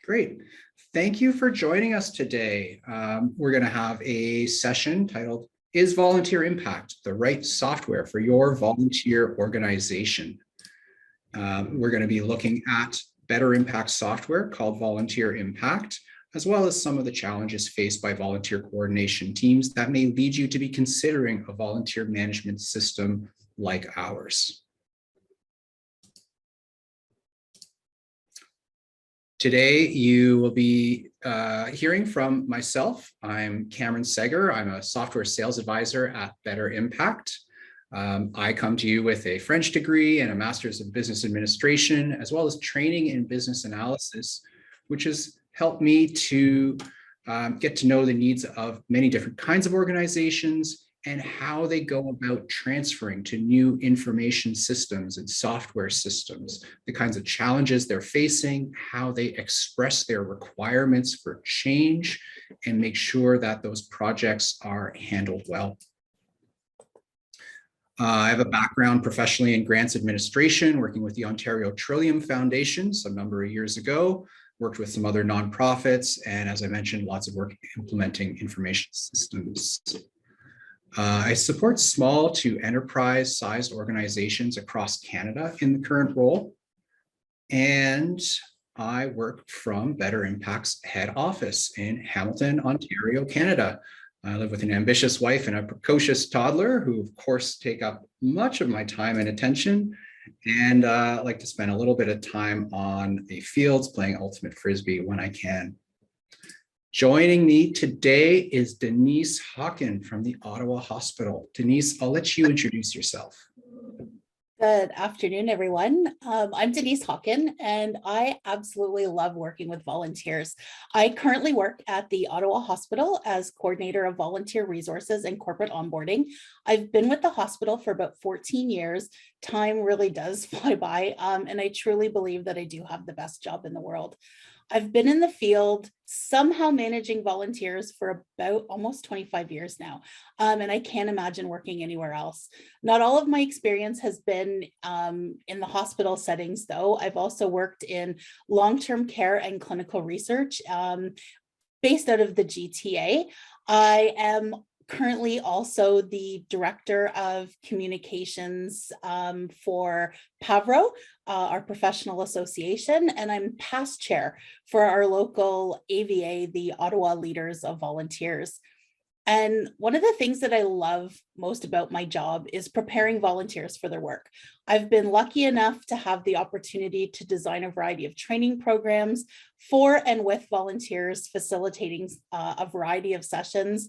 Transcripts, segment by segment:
Great. Thank you for joining us today. We're going to have a session titled, Is Volunteer Impact the Right Software for Your Volunteer Organization? We're going to be looking at better impact software called Volunteer Impact, as well as some of the challenges faced by volunteer coordination teams that may lead you to be considering a volunteer management system like ours. Today, you will be hearing from myself. I'm Cameron Seger. I'm a software sales advisor at Better Impact. I come to you with a French degree and a master's of business administration, as well as training in business analysis, which has helped me to get to know the needs of many different kinds of organizations and how they go about transferring to new information systems and software systems, the kinds of challenges they're facing, how they express their requirements for change, and make sure that those projects are handled well. I have a background professionally in grants administration, working with the Ontario Trillium Foundation some number of years ago, worked with some other nonprofits, and as I mentioned, lots of work implementing information systems. I support small to enterprise-sized organizations across Canada in the current role, and I work from Better Impact's head office in Hamilton, Ontario, Canada. I live with an ambitious wife and a precocious toddler who, of course, take up much of my time and attention, and I like to spend a little bit of time on the fields playing ultimate frisbee when I can. Joining me today is Denise Hawken from the Ottawa Hospital. Denise, I'll let you introduce yourself. Good afternoon, everyone. I'm Denise Hawken, and I absolutely love working with volunteers. I currently work at the Ottawa Hospital as coordinator of volunteer resources and corporate onboarding. I've been with the hospital for about 14 years. Time really does fly by, and I truly believe that I do have the best job in the world. I've been in the field somehow managing volunteers for about almost 25 years now, and I can't imagine working anywhere else. Not all of my experience has been in the hospital settings, though. I've also worked in long-term care and clinical research based out of the GTA. I am currently also the director of communications for PAVRO, our professional association, and I'm past chair for our local AVA, the Ottawa Leaders of Volunteers. And one of the things that I love most about my job is preparing volunteers for their work. I've been lucky enough to have the opportunity to design a variety of training programs for and with volunteers, facilitating a variety of sessions.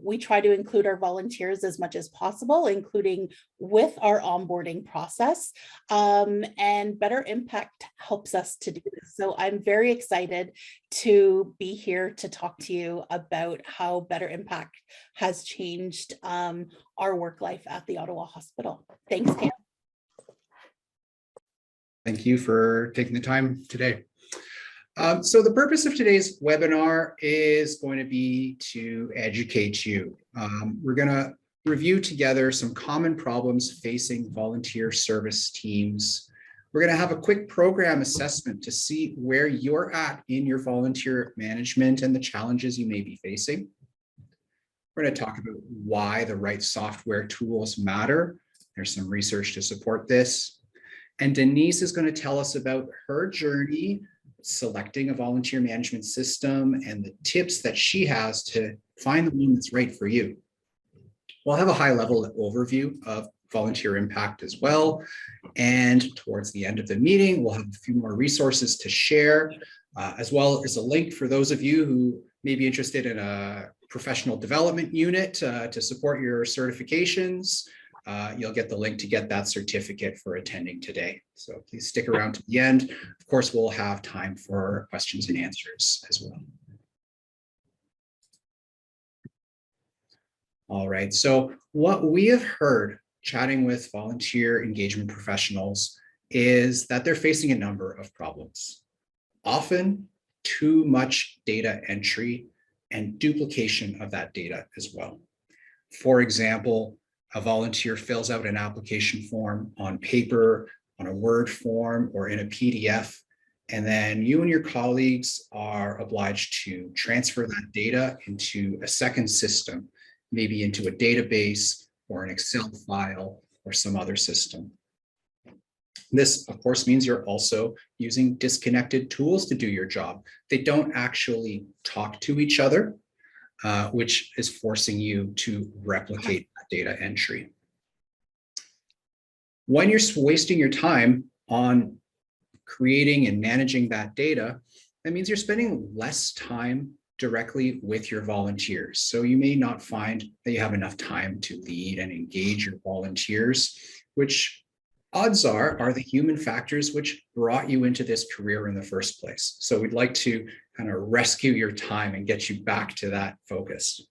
We try to include our volunteers as much as possible, including with our onboarding process, and Better Impact helps us to do this. So I'm very excited to be here to talk to you about how Better Impact has changed our work life at the Ottawa Hospital. Thanks, Cam. Thank you for taking the time today. So the purpose of today's webinar is going to be to educate you. We're going to review together some common problems facing volunteer service teams. We're going to have a quick program assessment to see where you're at in your volunteer management and the challenges you may be facing. We're going to talk about why the right software tools matter. There's some research to support this. And Denise is going to tell us about her journey selecting a volunteer management system and the tips that she has to find the one that's right for you. We'll have a high-level overview of volunteer impact as well. And towards the end of the meeting, we'll have a few more resources to share, as well as a link for those of you who may be interested in a professional development unit to support your certifications. You'll get the link to get that certificate for attending today. So please stick around to the end. Of course, we'll have time for questions and answers as well. All right, so what we have heard chatting with volunteer engagement professionals is that they're facing a number of problems. Often too much data entry and duplication of that data as well. For example, a volunteer fills out an application form on paper, on a Word form, or in a PDF, And then you and your colleagues are obliged to transfer that data into a second system, maybe into a database or an Excel file or some other system. This, of course, means you're also using disconnected tools to do your job. They don't actually talk to each other, which is forcing you to replicate that data entry. When you're wasting your time on creating and managing that data, that means you're spending less time directly with your volunteers. So you may not find that you have enough time to lead and engage your volunteers, which odds are the human factors which brought you into this career in the first place. So we'd like to kind of rescue your time and get you back to that focus.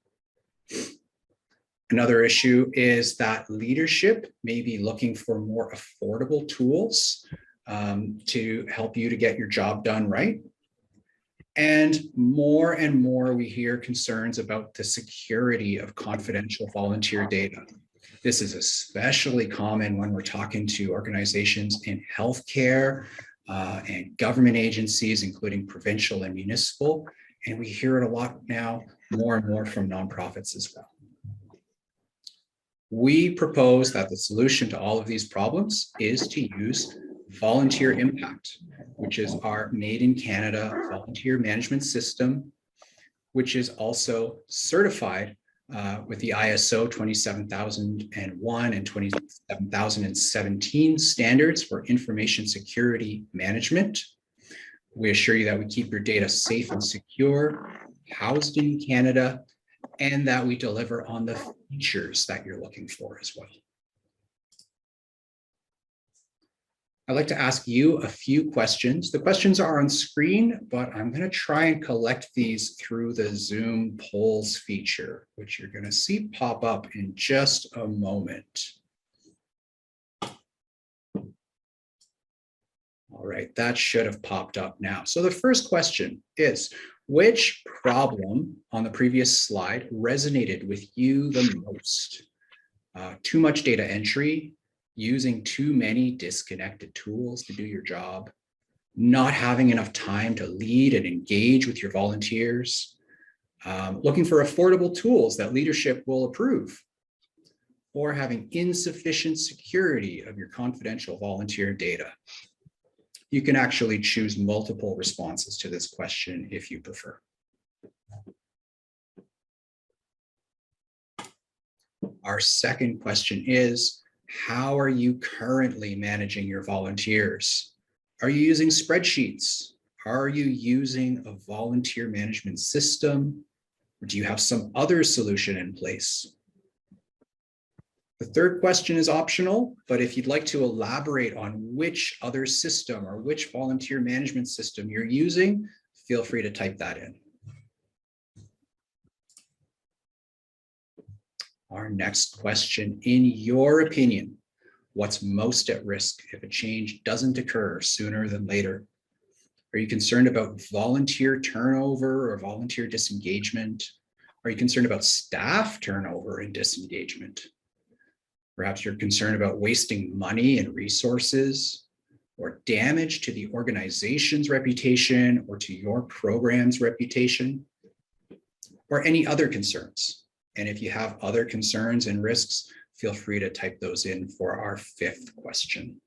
Another issue is that leadership may be looking for more affordable tools to help you to get your job done right. And more we hear concerns about the security of confidential volunteer data. This is especially common when we're talking to organizations in healthcare and government agencies, including provincial and municipal. And we hear it a lot now, more and more from nonprofits as well. We propose that the solution to all of these problems is to use Volunteer Impact, which is our made in Canada volunteer management system, which is also certified with the ISO 27001 and 27017 standards for information security management. We assure you that we keep your data safe and secure, housed in Canada, and that we deliver on the features that you're looking for as well. I'd like to ask you a few questions. The questions are on screen, but I'm going to try and collect these through the Zoom polls feature, which you're going to see pop up in just a moment. All right, that should have popped up now. So the first question is, which problem on the previous slide resonated with you the most? Too much data entry, using too many disconnected tools to do your job, not having enough time to lead and engage with your volunteers, looking for affordable tools that leadership will approve, or having insufficient security of your confidential volunteer data. You can actually choose multiple responses to this question if you prefer. Our second question is, how are you currently managing your volunteers? Are you using spreadsheets? Are you using a volunteer management system? Or do you have some other solution in place? The third question is optional, but if you'd like to elaborate on which other system or which volunteer management system you're using, feel free to type that in. Our next question, in your opinion, what's most at risk if a change doesn't occur sooner than later? Are you concerned about volunteer turnover or volunteer disengagement? Are you concerned about staff turnover and disengagement? Perhaps you're concerned about wasting money and resources, or damage to the organization's reputation or to your program's reputation, or any other concerns. And if you have other concerns and risks, feel free to type those in for our fifth question.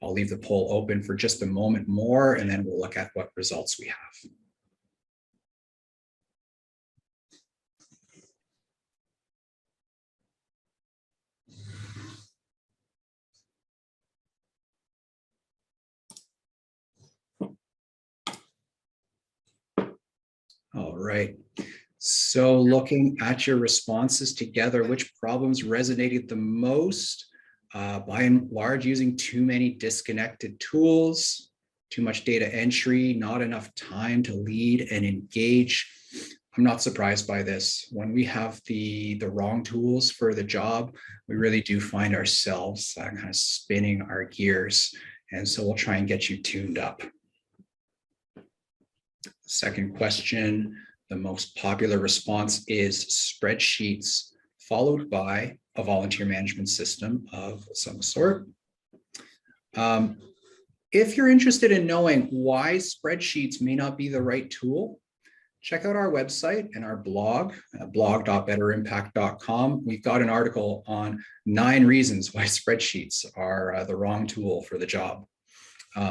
I'll leave the poll open for just a moment more, and then we'll look at what results we have. All right. So looking at your responses together, which problems resonated the most? By and large, using too many disconnected tools, too much data entry, not enough time to lead and engage. I'm not surprised by this. When we have the wrong tools for the job, we really do find ourselves kind of spinning our gears. And so we'll try and get you tuned up. Second question, the most popular response is spreadsheets, followed by a volunteer management system of some sort. If you're interested in knowing why spreadsheets may not be the right tool, check out our website and our blog, blog.betterimpact.com. We've got an article on 9 reasons why spreadsheets are the wrong tool for the job.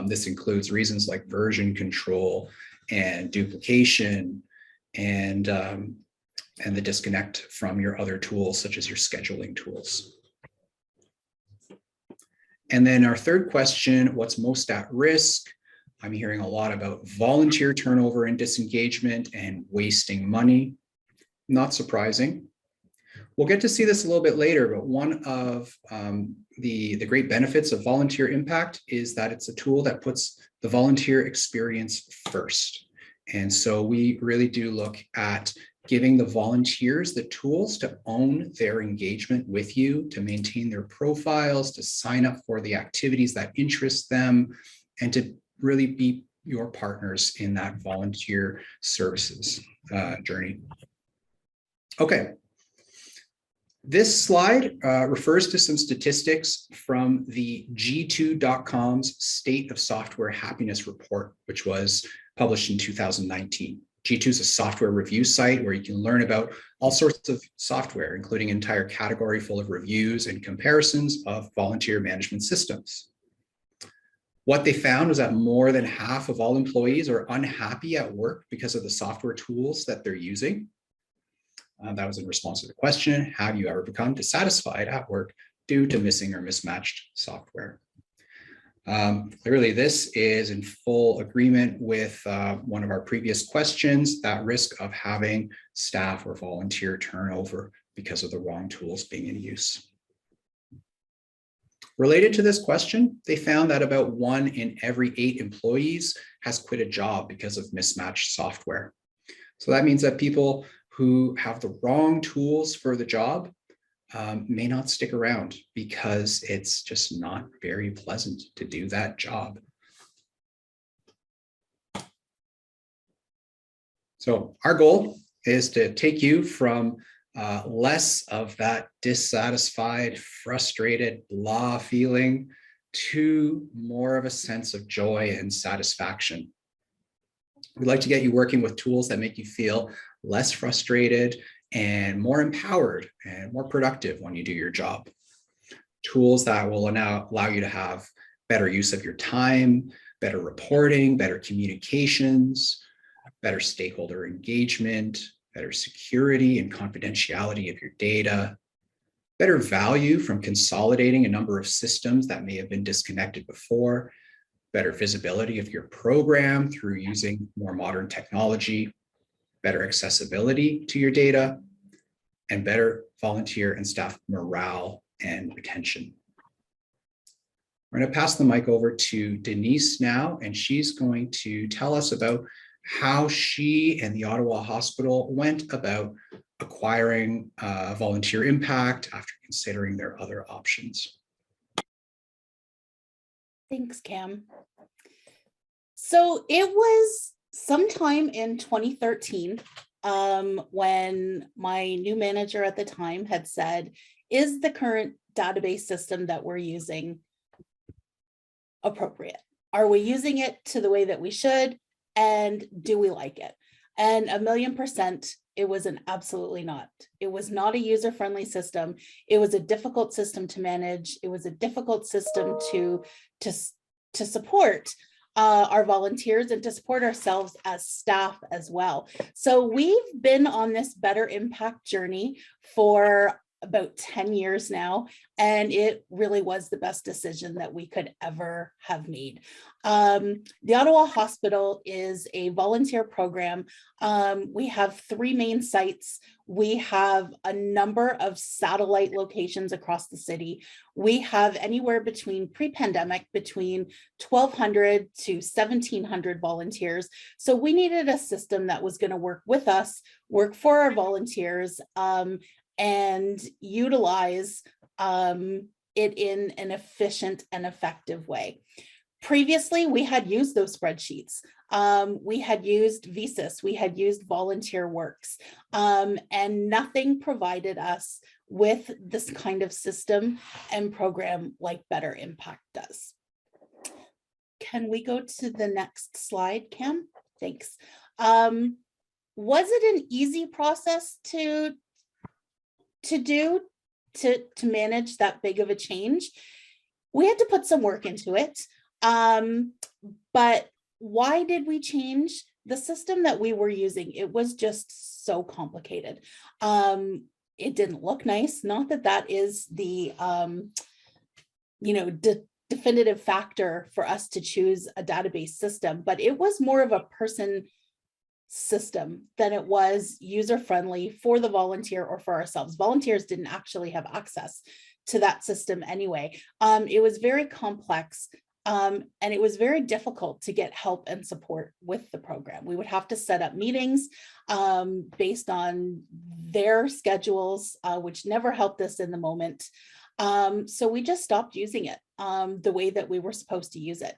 This includes reasons like version control and duplication and the disconnect from your other tools, such as your scheduling tools. And then our third question, what's most at risk? I'm hearing a lot about volunteer turnover and disengagement and wasting money. Not surprising. We'll get to see this a little bit later, but one of the great benefits of volunteer impact is that it's a tool that puts the volunteer experience first. And so we really do look at giving the volunteers the tools to own their engagement with you, to maintain their profiles, to sign up for the activities that interest them, and to really be your partners in that volunteer services journey. Okay. This slide refers to some statistics from the G2.com's State of Software Happiness Report, which was published in 2019. G2 is a software review site where you can learn about all sorts of software, including an entire category full of reviews and comparisons of volunteer management systems. What they found was that more than half of all employees are unhappy at work because of the software tools that they're using. That was in response to the question, have you ever become dissatisfied at work due to missing or mismatched software? Clearly, this is in full agreement with one of our previous questions, that risk of having staff or volunteer turnover because of the wrong tools being in use. Related to this question, they found that about 1 in every 8 employees has quit a job because of mismatched software. So that means that people who have the wrong tools for the job may not stick around because it's just not very pleasant to do that job. So our goal is to take you from less of that dissatisfied, frustrated, blah feeling to more of a sense of joy and satisfaction. We'd like to get you working with tools that make you feel less frustrated and more empowered and more productive when you do your job. Tools that will now allow you to have better use of your time, better reporting, better communications, better stakeholder engagement, better security and confidentiality of your data, better value from consolidating a number of systems that may have been disconnected before, better visibility of your program through using more modern technology, better accessibility to your data, and better volunteer and staff morale and retention. We're going to pass the mic over to Denise now, and she's going to tell us about how she and the Ottawa Hospital went about acquiring volunteer impact after considering their other options. Thanks, Cam. So it was sometime in 2013 when my new manager at the time had said, is the current database system that we're using appropriate? Are we using it to the way that we should? And do we like it? And 1,000,000%, it was an absolutely not. It was not a user-friendly system. It was a difficult system to manage. It was a difficult system to support our volunteers and to support ourselves as staff as well. So we've been on this Better Impact journey for about 10 years now, and it really was the best decision that we could ever have made. The Ottawa Hospital is a volunteer program. We have 3 main sites. We have a number of satellite locations across the city. We have anywhere between pre-pandemic, between 1,200 to 1,700 volunteers. So we needed a system that was going to work with us, work for our volunteers, and utilize it in an efficient and effective way. Previously, we had used those spreadsheets. We had used Visas, we had used Volunteer Works, and nothing provided us with this kind of system and program like Better Impact does. can we go to the next slide, Cam? Thanks. Was it an easy process to manage that big of a change? We had to put some work into it. But why did we change? The system that we were using, it was just so complicated. It didn't look nice. Not that that is the, definitive factor for us to choose a database system, but it was more of a person system than it was user-friendly for the volunteer or for ourselves. Volunteers didn't actually have access to that system anyway. It was very complex. And it was very difficult to get help and support with the program. We would have to set up meetings based on their schedules, which never helped us in the moment. So we just stopped using it the way that we were supposed to use it.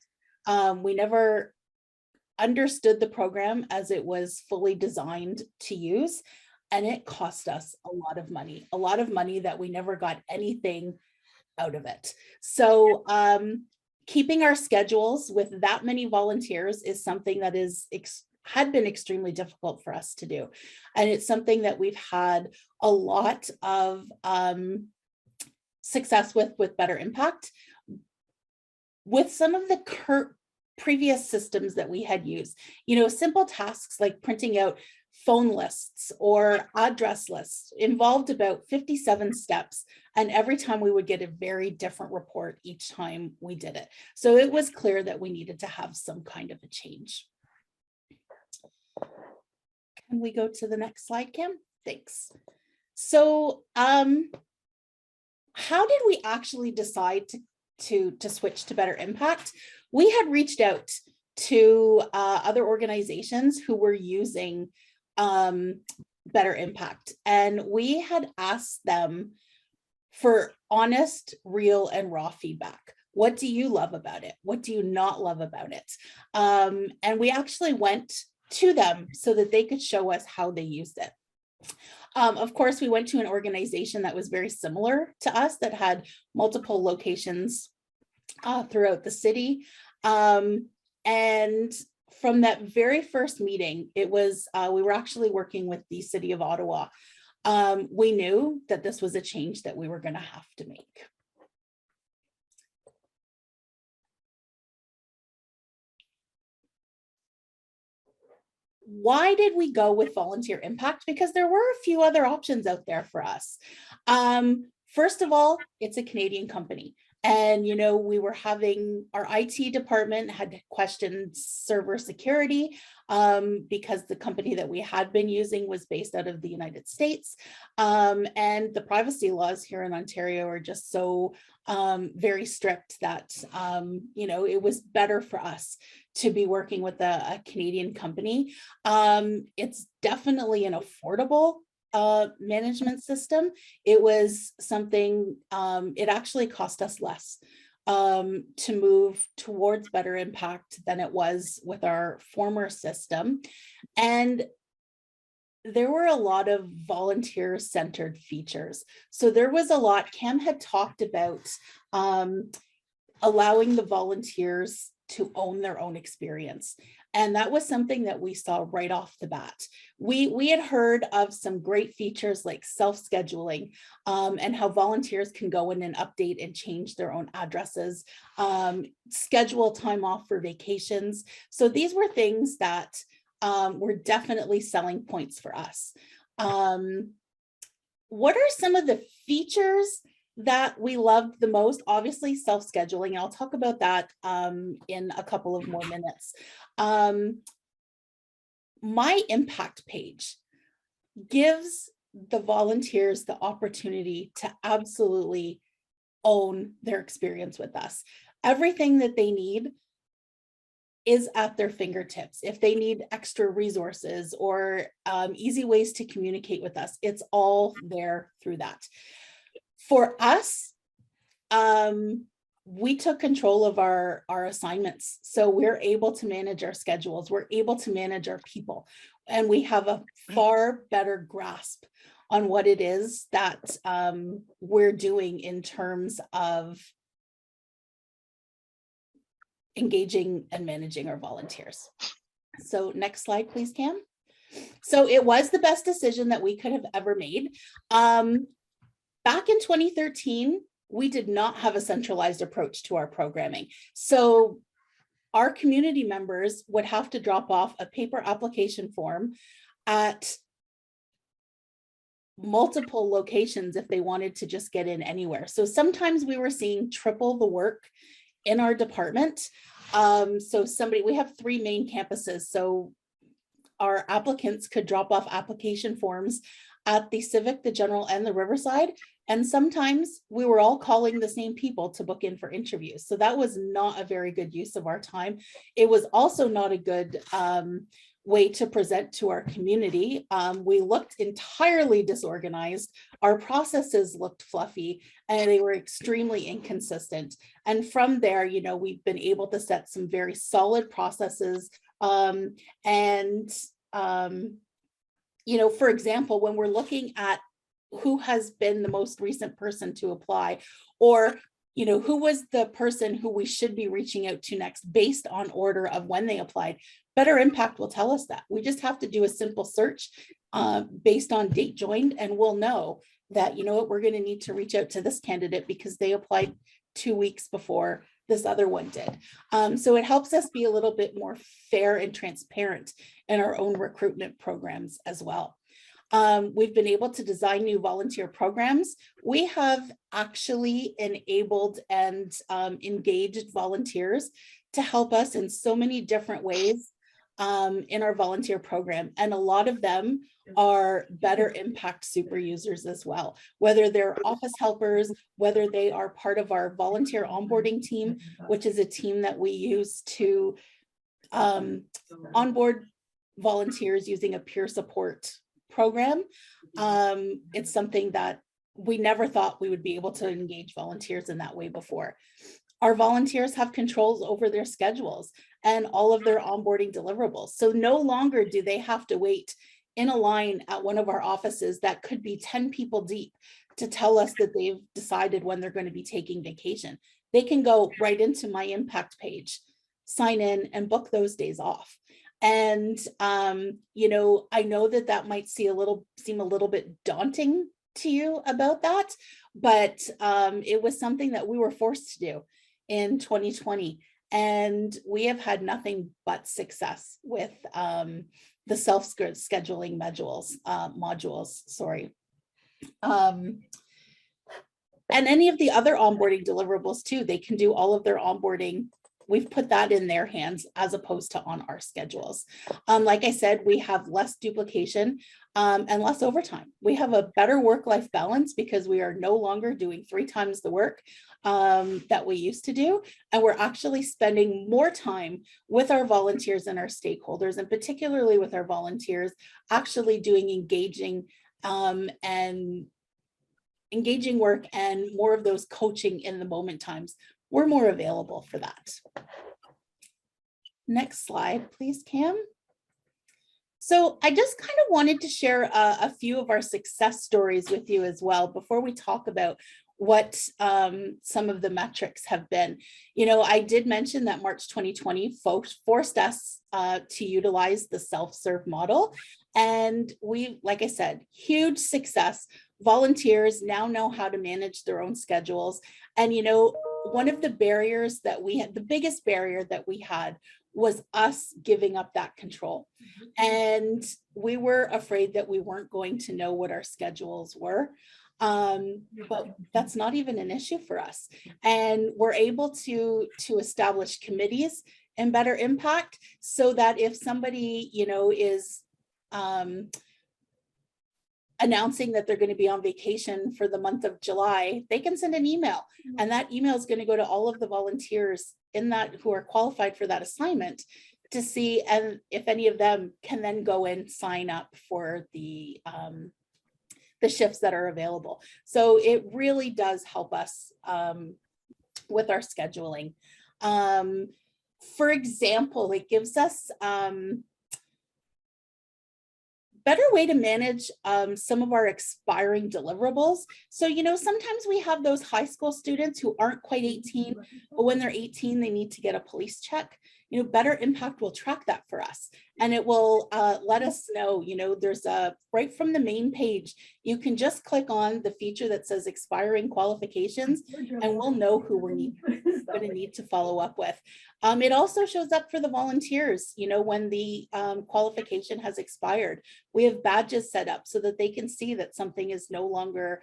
We never understood the program as it was fully designed to use, and it cost us a lot of money that we never got anything out of it. So keeping our schedules with that many volunteers is something that had been extremely difficult for us to do. And it's something that we've had a lot of success with Better Impact. With some of the previous systems that we had used, simple tasks like printing out phone lists or address lists involved about 57 steps. And every time we would get a very different report each time we did it. So it was clear that we needed to have some kind of a change. Can we go to the next slide, Kim? Thanks. So how did we actually decide to switch to Better Impact? We had reached out to other organizations who were using Better Impact, and we had asked them for honest, real, and raw feedback. What do you love about it? What do you not love about it? And we actually went to them so that they could show us how they used it. Of course, we went to an organization that was very similar to us, that had multiple locations throughout the city. And from that very first meeting, it was, we were actually working with the city of Ottawa. We knew that this was a change that we were going to have to make. Why did we go with volunteer impact? Because there were a few other options out there for us. First of all, it's a Canadian company. And, we were having our IT department had questioned server security because the company that we had been using was based out of the United States. And the privacy laws here in Ontario are just so very strict that, it was better for us to be working with a Canadian company. It's definitely an affordable management system. It was something, it actually cost us less to move towards Better Impact than it was with our former system. And there were a lot of volunteer-centered features. So there was a lot. Cam had talked about allowing the volunteers to own their own experience. And that was something that we saw right off the bat. We had heard of some great features like self-scheduling and how volunteers can go in and update and change their own addresses, schedule time off for vacations. So these were things that were definitely selling points for us. What are some of the features that we loved the most? Obviously, self-scheduling. I'll talk about that in a couple of more minutes. My impact page gives the volunteers the opportunity to absolutely own their experience with us. Everything that they need is at their fingertips. If they need extra resources or easy ways to communicate with us, it's all there through that. For us, we took control of our assignments. So we're able to manage our schedules. We're able to manage our people. And we have a far better grasp on what it is that we're doing in terms of engaging and managing our volunteers. So next slide, please, Cam. So it was the best decision that we could have ever made. Back in 2013, we did not have a centralized approach to our programming. So our community members would have to drop off a paper application form at multiple locations if they wanted to just get in anywhere. So sometimes we were seeing triple the work in our department. We have 3 main campuses. So our applicants could drop off application forms at the Civic, the General, and the Riverside. And sometimes we were all calling the same people to book in for interviews. So that was not a very good use of our time. It was also not a good way to present to our community. We looked entirely disorganized. Our processes looked fluffy and they were extremely inconsistent. And from there, you know, we've been able to set some very solid processes. You know, for example, when we're looking at who has been the most recent person to apply, or, you know, who was the person who we should be reaching out to next based on order of when they applied, Better Impact will tell us that. We just have to do a simple search based on date joined, and we'll know that, you know what, we're going to need to reach out to this candidate because they applied 2 weeks before this other one did. So it helps us be a little bit more fair and transparent in our own recruitment programs as well. We've been able to design new volunteer programs. We have actually enabled and engaged volunteers to help us in so many different ways in our volunteer program. And a lot of them are Better Impact super users as well, whether they're office helpers, whether they are part of our volunteer onboarding team, which is a team that we use to onboard volunteers using a peer support program. It's something that we never thought we would be able to engage volunteers in that way before. Our volunteers have controls over their schedules and all of their onboarding deliverables. So no longer do they have to wait in a line at one of our offices that could be 10 people deep to tell us that they've decided when they're going to be taking vacation. They can go right into my impact page, sign in, and book those days off. And, you know, I know that that might seem a little bit daunting to you about that, but it was something that we were forced to do in 2020. And we have had nothing but success with the self-scheduling modules, sorry. And any of the other onboarding deliverables too, they can do all of their onboarding. We've put that in their hands as opposed to on our schedules. Like I said, we have less duplication and less overtime. We have a better work-life balance because we are no longer doing 3 times the work that we used to do. And we're actually spending more time with our volunteers and our stakeholders, and particularly with our volunteers, actually doing engaging work and more of those coaching in the moment times. We're more available for that. Next slide, please, Cam. So I just kind of wanted to share a few of our success stories with you as well before we talk about what some of the metrics have been. You know, I did mention that March 2020 forced us to utilize the self-serve model. And we, like I said, huge success. Volunteers now know how to manage their own schedules. And, you know, one of the barriers that we had, the biggest barrier that we had, was us giving up that control. And we were afraid that we weren't going to know what our schedules were. But that's not even an issue for us. And we're able to establish committees and Better Impact so that if somebody, you know, is announcing that they're going to be on vacation for the month of July, they can send an email, and that email is going to go to all of the volunteers in that who are qualified for that assignment to see, and if any of them can then go and sign up for the shifts that are available. So it really does help us with our scheduling. For example, it gives us better way to manage some of our expiring deliverables. So, sometimes we have those high school students who aren't quite 18, but when they're 18, they need to get a police check. Better Impact will track that for us, and it will let us know, there's right from the main page, you can just click on the feature that says expiring qualifications, and we'll know who we're going to need to follow up with. It also shows up for the volunteers, when the qualification has expired. We have badges set up so that they can see that something is no longer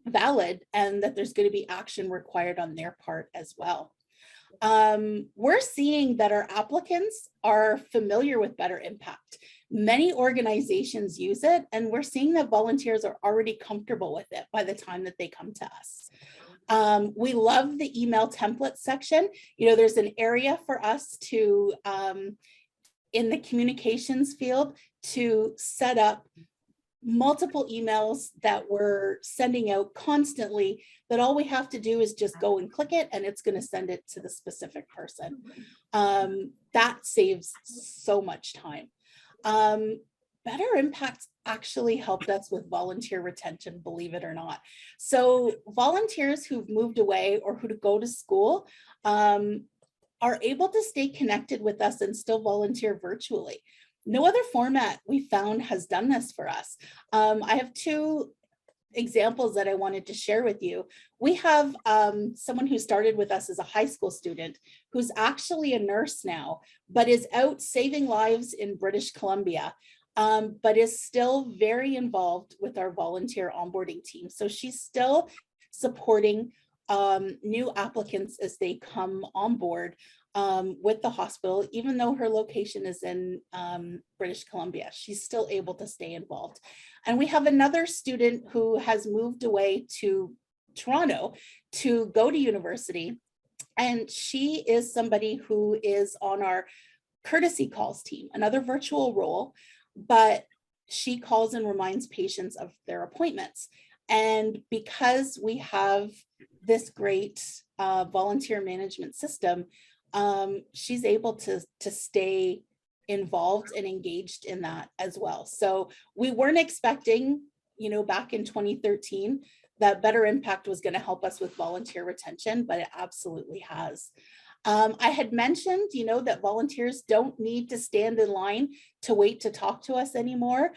valid and that there's going to be action required on their part as well. We're seeing that our applicants are familiar with Better Impact. Many organizations use it, and we're seeing that volunteers are already comfortable with it by the time that they come to us. We love the email template section. There's an area for us to, in the communications field, to set up multiple emails that we're sending out constantly, that all we have to do is just go and click it and it's going to send it to the specific person. That saves so much time. Better Impact actually helped us with volunteer retention, believe it or not. So volunteers who've moved away or who go to school are able to stay connected with us and still volunteer virtually. No other format we found has done this for us. I have two examples that I wanted to share with you. We have someone who started with us as a high school student who's actually a nurse now, but is out saving lives in British Columbia, but is still very involved with our volunteer onboarding team. So she's still supporting new applicants as they come on board with the hospital, even though her location is in British Columbia. She's still able to stay involved. And we have another student who has moved away to Toronto to go to university. And she is somebody who is on our courtesy calls team, another virtual role, but she calls and reminds patients of their appointments. And because we have this great volunteer management system, she's able to stay involved and engaged in that as well. So we weren't expecting, back in 2013, that Better Impact was going to help us with volunteer retention, but it absolutely has. I had mentioned, that volunteers don't need to stand in line to wait to talk to us anymore,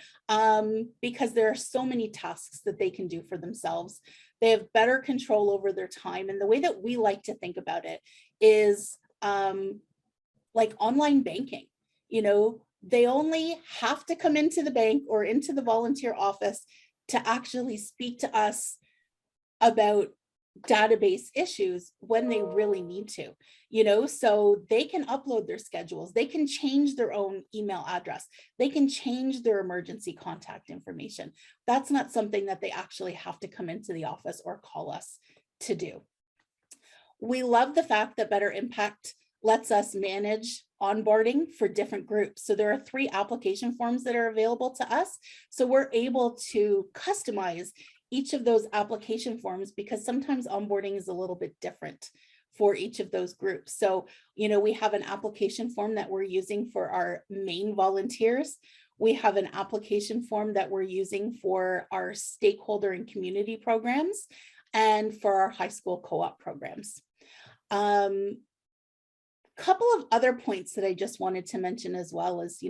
because there are so many tasks that they can do for themselves. They have better control over their time. And the way that we like to think about it is like online banking. They only have to come into the bank or into the volunteer office to actually speak to us about database issues when they really need to, so they can upload their schedules, they can change their own email address, they can change their emergency contact information. That's not something that they actually have to come into the office or call us to do. We love the fact that Better Impact lets us manage onboarding for different groups. So there are 3 application forms that are available to us. So we're able to customize each of those application forms because sometimes onboarding is a little bit different for each of those groups. So, we have an application form that we're using for our main volunteers. We have an application form that we're using for our stakeholder and community programs and for our high school co-op programs. Couple of other points that I just wanted to mention as well is,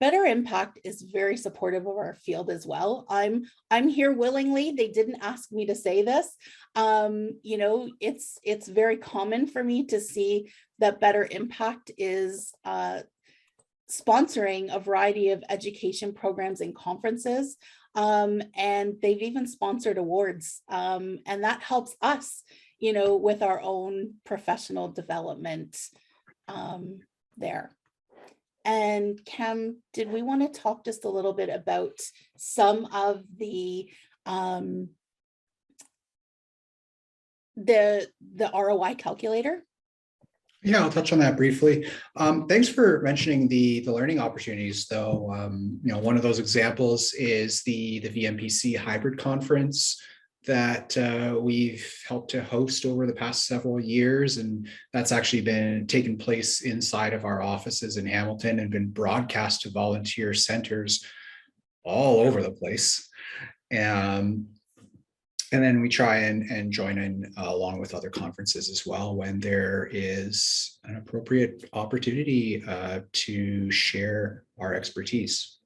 Better Impact is very supportive of our field as well. I'm here willingly. They didn't ask me to say this. It's very common for me to see that Better Impact is sponsoring a variety of education programs and conferences. And they've even sponsored awards. And that helps us, with our own professional development there. And Cam, did we want to talk just a little bit about some of the ROI calculator? Yeah, I'll touch on that briefly. Thanks for mentioning the learning opportunities, though. One of those examples is the VMPC hybrid conference. that we've helped to host over the past several years. And that's actually been taking place inside of our offices in Hamilton and been broadcast to volunteer centers all over the place. And then we try and join in along with other conferences as well when there is an appropriate opportunity to share our expertise.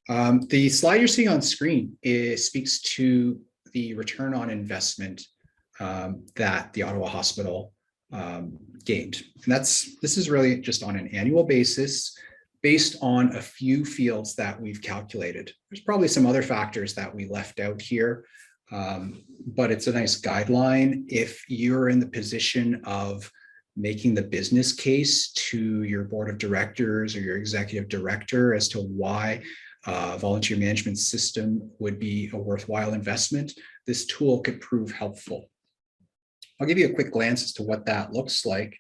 The slide you're seeing on screen speaks to the return on investment that the Ottawa Hospital gained. And this is really just on an annual basis based on a few fields that we've calculated. There's probably some other factors that we left out here, but it's a nice guideline if you're in the position of making the business case to your board of directors or your executive director as to why volunteer management system would be a worthwhile investment. This tool could prove helpful. I'll give you a quick glance as to what that looks like.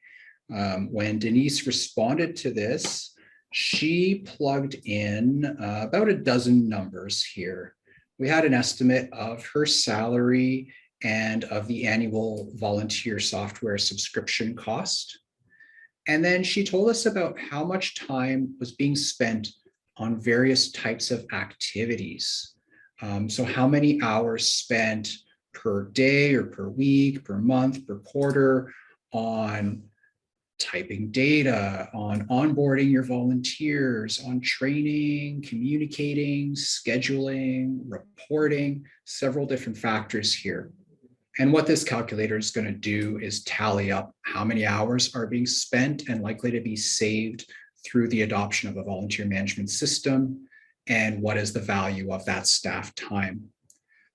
When Denise responded to this, she plugged in about a dozen numbers here. We had an estimate of her salary and of the annual volunteer software subscription cost. And then she told us about how much time was being spent on various types of activities. So how many hours spent per day or per week, per month, per quarter on typing data, on onboarding your volunteers, on training, communicating, scheduling, reporting, several different factors here. And what this calculator is going to do is tally up how many hours are being spent and likely to be saved through the adoption of a volunteer management system, and what is the value of that staff time.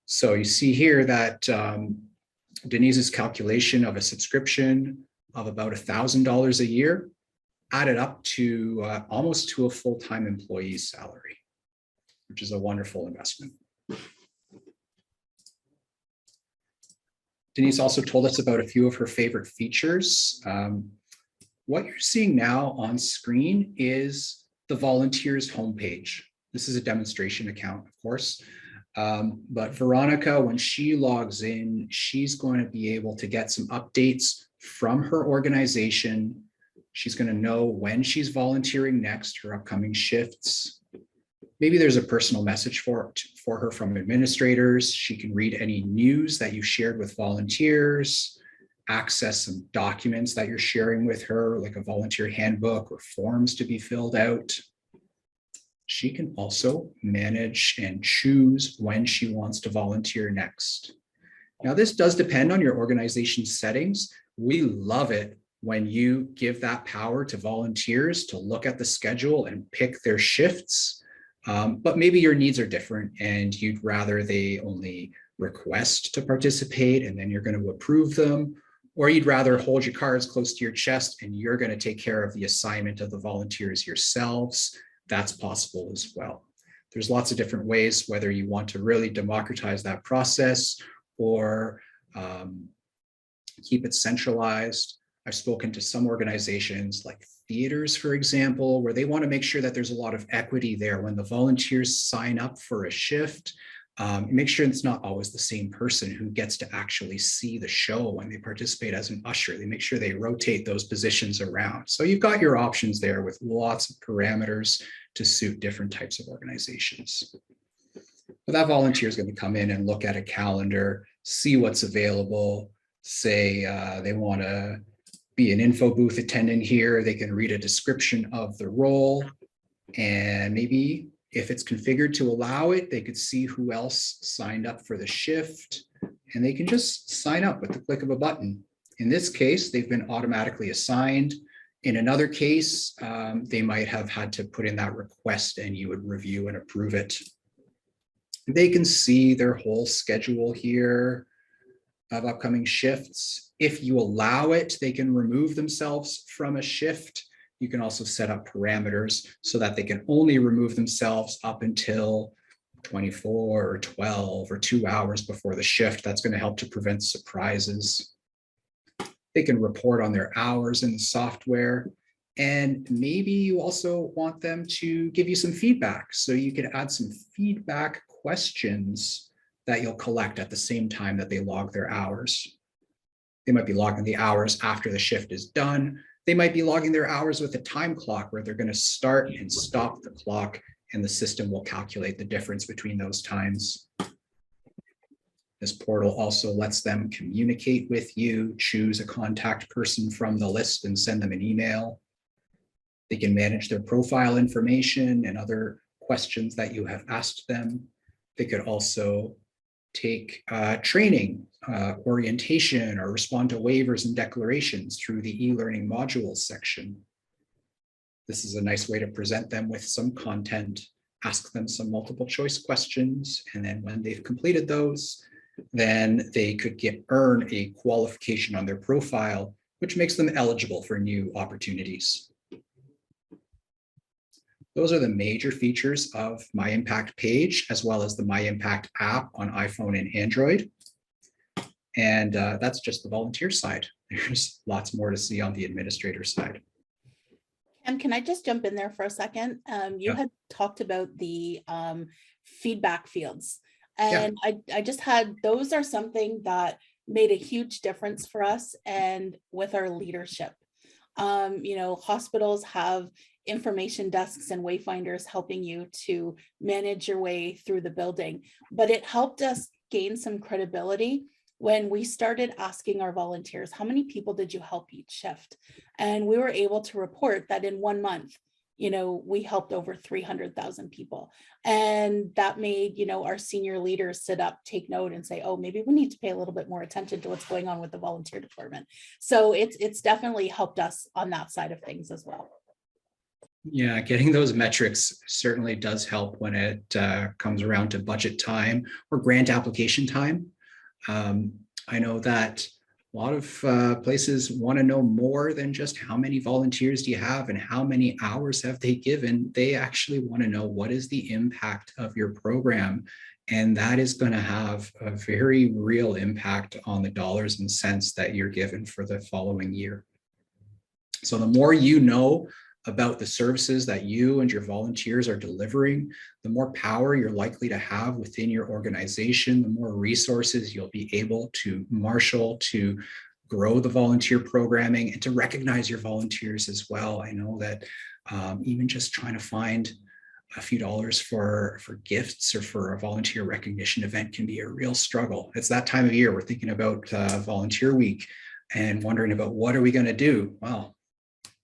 So you see here that Denise's calculation of a subscription of about $1,000 a year added up to almost to a full-time employee's salary, which is a wonderful investment. Denise also told us about a few of her favorite features. What you're seeing now on screen is the volunteers homepage. This is a demonstration account, of course. But Veronica, when she logs in, she's going to be able to get some updates from her organization. She's going to know when she's volunteering next, her upcoming shifts. Maybe there's a personal message for her from administrators. She can read any news that you shared with volunteers, access some documents that you're sharing with her, like a volunteer handbook or forms to be filled out. She can also manage and choose when she wants to volunteer next. Now, this does depend on your organization's settings. We love it when you give that power to volunteers to look at the schedule and pick their shifts. But maybe your needs are different and you'd rather they only request to participate and then you're going to approve them, or you'd rather hold your cards close to your chest and you're going to take care of the assignment of the volunteers yourselves. That's possible as well. There's lots of different ways, whether you want to really democratize that process or keep it centralized. I've spoken to some organizations like theaters, for example, where they want to make sure that there's a lot of equity there when the volunteers sign up for a shift. Make sure it's not always the same person who gets to actually see the show when they participate as an usher. They make sure they rotate those positions around. So you've got your options there with lots of parameters to suit different types of organizations. But that volunteer is going to come in and look at a calendar, see what's available, say they want to be an info booth attendant here. They can read a description of the role, and maybe if it's configured to allow it, they could see who else signed up for the shift, and they can just sign up with the click of a button. In this case, they've been automatically assigned. In another case, they might have had to put in that request and you would review and approve it. They can see their whole schedule here of upcoming shifts. If you allow it, they can remove themselves from a shift. You can also set up parameters so that they can only remove themselves up until 24 or 12 or 2 hours before the shift. That's going to help to prevent surprises. They can report on their hours in the software. And maybe you also want them to give you some feedback. So you can add some feedback questions that you'll collect at the same time that they log their hours. They might be logging the hours after the shift is done. They might be logging their hours with a time clock where they're going to start and stop the clock, and the system will calculate the difference between those times. This portal also lets them communicate with you, choose a contact person from the list and send them an email. They can manage their profile information and other questions that you have asked them. They could also take training, orientation, or respond to waivers and declarations through the e-learning modules section. This is a nice way to present them with some content, ask them some multiple choice questions, and then when they've completed those, then they could earn a qualification on their profile, which makes them eligible for new opportunities. Those are the major features of My Impact page, as well as the My Impact app on iPhone and Android. And that's just the volunteer side. There's lots more to see on the administrator side. And can I just jump in there for a second? You had talked about the feedback fields. And I just had, those are something that made a huge difference for us and with our leadership. You know, hospitals have information desks and wayfinders helping you to manage your way through the building, but it helped us gain some credibility when we started asking our volunteers, how many people did you help each shift? And we were able to report that in 1 month, you know, we helped over 300,000 people. And that made, you know, our senior leaders sit up, take note and say, oh, maybe we need to pay a little bit more attention to what's going on with the volunteer department. So it's definitely helped us on that side of things as well. Yeah, getting those metrics certainly does help when it comes around to budget time or grant application time. I know that a lot of places want to know more than just how many volunteers do you have and how many hours have they given. They actually want to know what is the impact of your program. And that is going to have a very real impact on the dollars and cents that you're given for the following year. So the more you know about the services that you and your volunteers are delivering, the more power you're likely to have within your organization, the more resources you'll be able to marshal to grow the volunteer programming and to recognize your volunteers as well. I know that even just trying to find a few dollars for gifts or for a volunteer recognition event can be a real struggle. It's that time of year. We're thinking about volunteer week and wondering about what are we going to do? Well,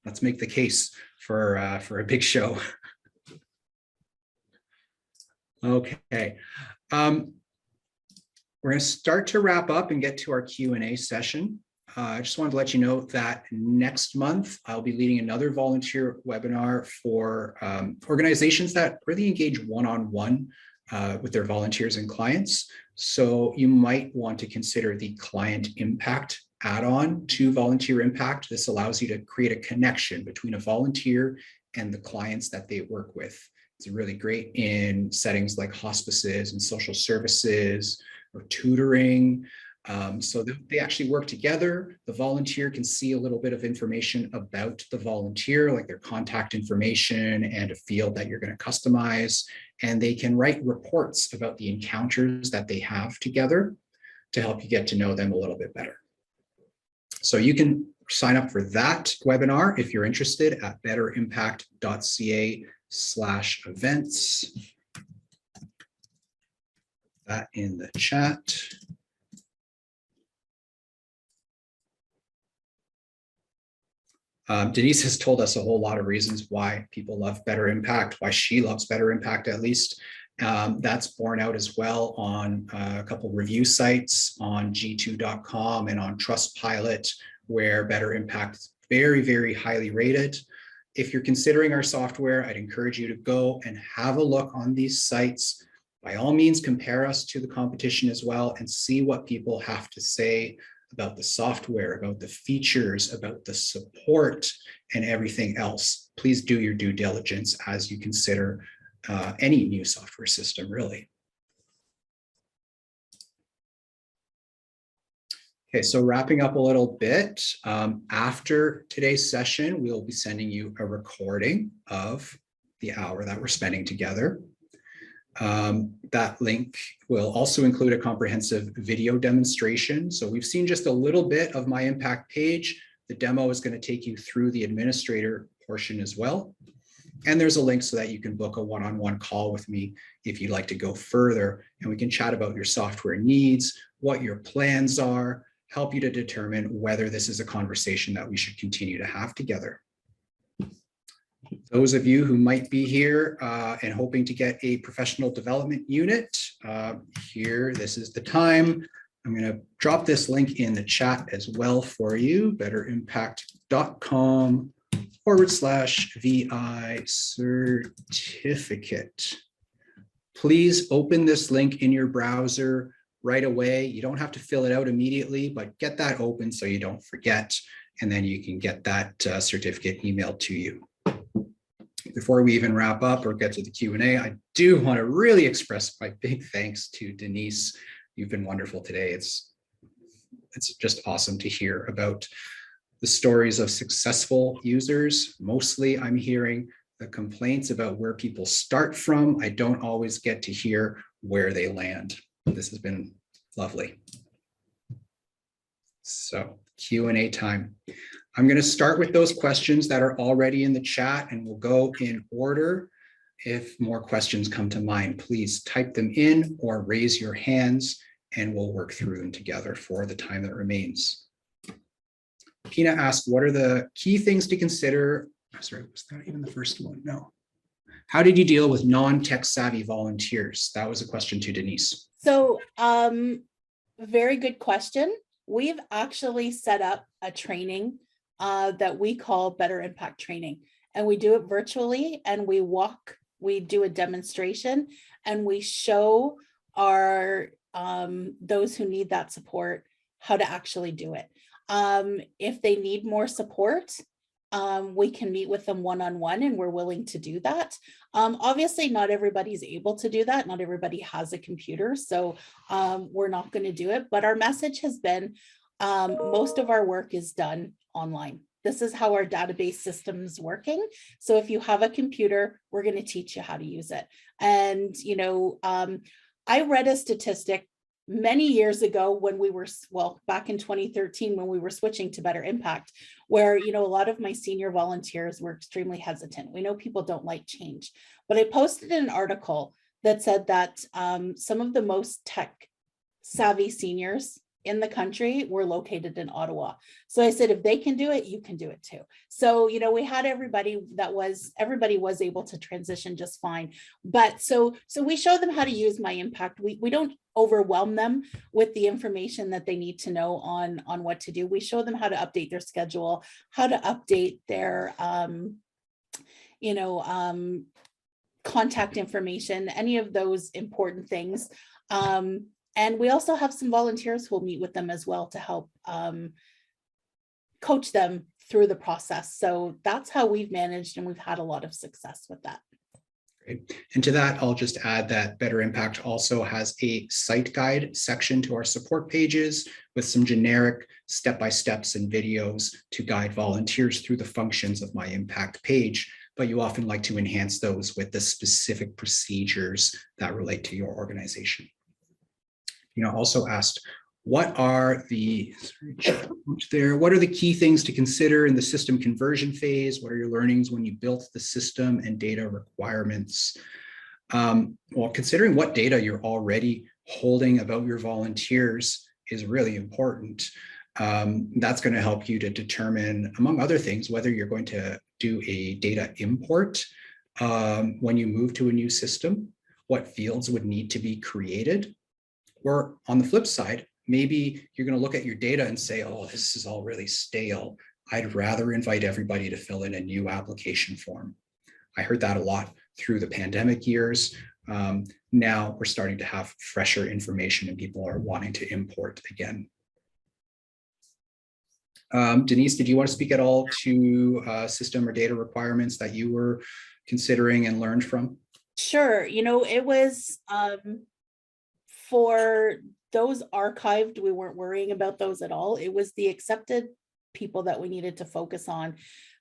let's make the case for a big show. Okay. We're going to start to wrap up and get to our Q&A session. I just wanted to let you know that next month, I'll be leading another volunteer webinar for organizations that really engage one-on-one with their volunteers and clients. So you might want to consider the client impact add-on to volunteer impact. This allows you to create a connection between a volunteer and the clients that they work with. It's really great in settings like hospices and social services or tutoring. So they actually work together. The volunteer can see a little bit of information about the volunteer, like their contact information and a field that you're going to customize. And they can write reports about the encounters that they have together to help you get to know them a little bit better. So you can sign up for that webinar if you're interested at betterimpact.ca/events. That in the chat. Denise has told us a whole lot of reasons why people love Better Impact, why she loves Better Impact at least. That's borne out as well on a couple review sites on g2.com and on Trustpilot, where Better Impact is very, very highly rated. If you're considering our software, I'd encourage you to go and have a look on these sites. By all means, compare us to the competition as well and see what people have to say about the software, about the features, about the support, and everything else. Please do your due diligence as you consider any new software system, really. Okay, so wrapping up a little bit, after today's session, we'll be sending you a recording of the hour that we're spending together. That link will also include a comprehensive video demonstration. So we've seen just a little bit of my impact page. The demo is going to take you through the administrator portion as well. And there's a link so that you can book a one-on-one call with me if you'd like to go further, and we can chat about your software needs, what your plans are, help you to determine whether this is a conversation that we should continue to have together. Those of you who might be here and hoping to get a professional development unit, here, this is the time. I'm going to drop this link in the chat as well for you, betterimpact.com/VI certificate. Please open this link in your browser right away. You don't have to fill it out immediately, but get that open so you don't forget, and then you can get that certificate emailed to you. Before we even wrap up or get to the Q&A, I do want to really express my big thanks to Denise. You've been wonderful today. It's just awesome to hear about the stories of successful users. Mostly I'm hearing the complaints about where people start from. I don't always get to hear where they land. This has been lovely. So Q&A time. I'm going to start with those questions that are already in the chat, and we'll go in order. If more questions come to mind, please type them in or raise your hands, and we'll work through them together for the time that remains. Pina asked, what are the key things to consider? Sorry, was that even the first one? No. How did you deal with non-tech savvy volunteers? That was a question to Denise. So, very good question. We've actually set up a training that we call Better Impact Training, and we do it virtually, and we do a demonstration, and we show our those who need that support how to actually do it. If they need more support, we can meet with them one-on-one, and we're willing to do that. Obviously, not everybody's able to do that. Not everybody has a computer, so we're not going to do it. But our message has been, most of our work is done online. This is how our database system is working. So if you have a computer, we're going to teach you how to use it. And, you know, I read a statistic many years ago when we were, well, back in 2013, when we were switching to Better Impact, where, you know, a lot of my senior volunteers were extremely hesitant. We know people don't like change, but I posted an article that said that some of the most tech savvy seniors in the country were located in Ottawa. So I said, if they can do it, you can do it too. So, you know, we had everybody was able to transition just fine. But so we show them how to use My Impact. We don't overwhelm them with the information that they need to know on what to do. We show them how to update their schedule, how to update their, contact information, any of those important things. And we also have some volunteers who will meet with them as well to help coach them through the process. So that's how we've managed, and we've had a lot of success with that. Great. And to that, I'll just add that Better Impact also has a site guide section to our support pages with some generic step-by-steps and videos to guide volunteers through the functions of My Impact page. But you often like to enhance those with the specific procedures that relate to your organization. Also asked, what are the key things to consider in the system conversion phase? What are your learnings when you built the system and data requirements? Well, considering what data you're already holding about your volunteers is really important. That's going to help you to determine, among other things, whether you're going to do a data import when you move to a new system, what fields would need to be created. Or on the flip side, maybe you're going to look at your data and say, oh, this is all really stale. I'd rather invite everybody to fill in a new application form. I heard that a lot through the pandemic years. Now we're starting to have fresher information and people are wanting to import again. Denise, did you want to speak at all to system or data requirements that you were considering and learned from? Sure. It was for those archived, we weren't worrying about those at all. It was the accepted people that we needed to focus on,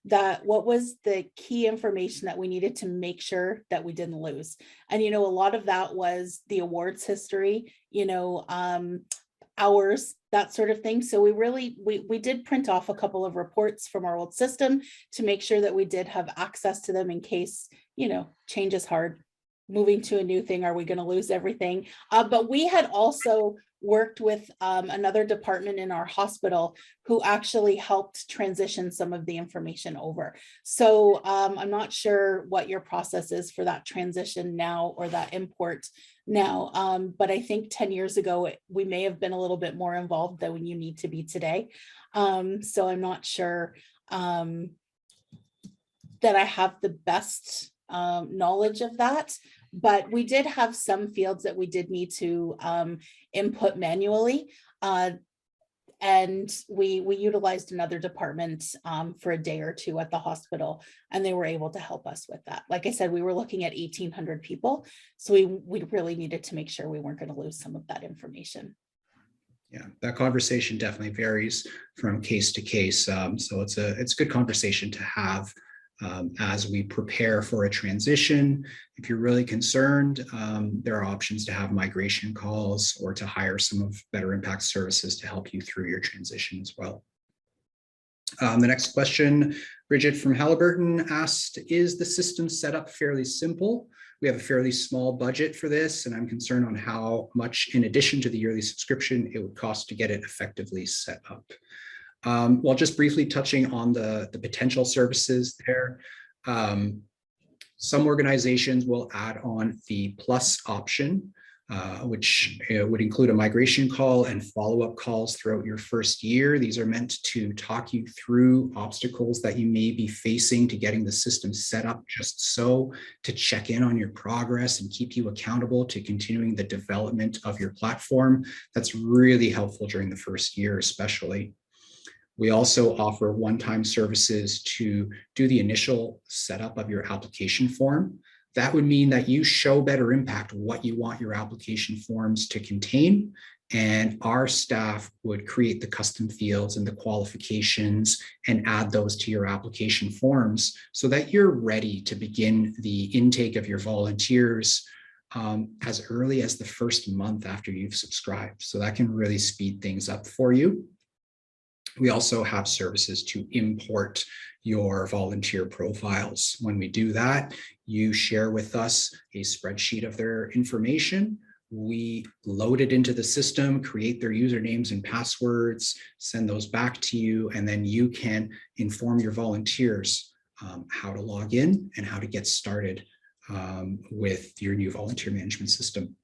that what was the key information that we needed to make sure that we didn't lose. And, a lot of that was the awards history, hours, that sort of thing. So we did print off a couple of reports from our old system to make sure that we did have access to them in case, change is hard. Moving to a new thing, are we going to lose everything? But we had also worked with another department in our hospital who actually helped transition some of the information over. So I'm not sure what your process is for that transition now, or that import now. But I think 10 years ago, we may have been a little bit more involved than you need to be today. So I'm not sure that I have the best knowledge of that. But we did have some fields that we did need to input manually. And we utilized another department for a day or two at the hospital, and they were able to help us with that. Like I said, we were looking at 1,800 people. So we really needed to make sure we weren't going to lose some of that information. Yeah, that conversation definitely varies from case to case. So it's a good conversation to have as we prepare for a transition. If you're really concerned, there are options to have migration calls or to hire some of Better Impact services to help you through your transition as well. The next question, Bridget from Halliburton asked, is the system setup fairly simple? We have a fairly small budget for this, and I'm concerned on how much, in addition to the yearly subscription, it would cost to get it effectively set up. Well, just briefly touching on the potential services there. Some organizations will add on the plus option, which would include a migration call and follow-up calls throughout your first year. These are meant to talk you through obstacles that you may be facing to getting the system set up just so, to check in on your progress and keep you accountable to continuing the development of your platform. That's really helpful during the first year, especially. We also offer one-time services to do the initial setup of your application form. That would mean that you show Better Impact what you want your application forms to contain, and our staff would create the custom fields and the qualifications and add those to your application forms so that you're ready to begin the intake of your volunteers as early as the first month after you've subscribed. So that can really speed things up for you. We also have services to import your volunteer profiles. When we do that, you share with us a spreadsheet of their information. We load it into the system, create their usernames and passwords, send those back to you, and then you can inform your volunteers how to log in and how to get started with your new volunteer management system.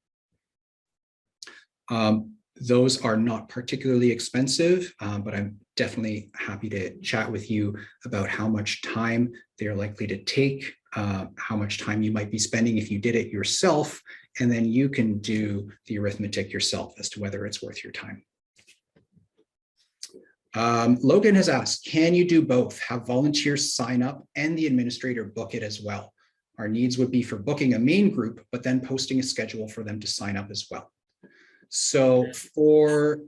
Those are not particularly expensive, but I'm definitely happy to chat with you about how much time they're likely to take, how much time you might be spending if you did it yourself, and then you can do the arithmetic yourself as to whether it's worth your time. Logan has asked, can you do both? Have volunteers sign up and the administrator book it as well? Our needs would be for booking a main group, but then posting a schedule for them to sign up as well. So for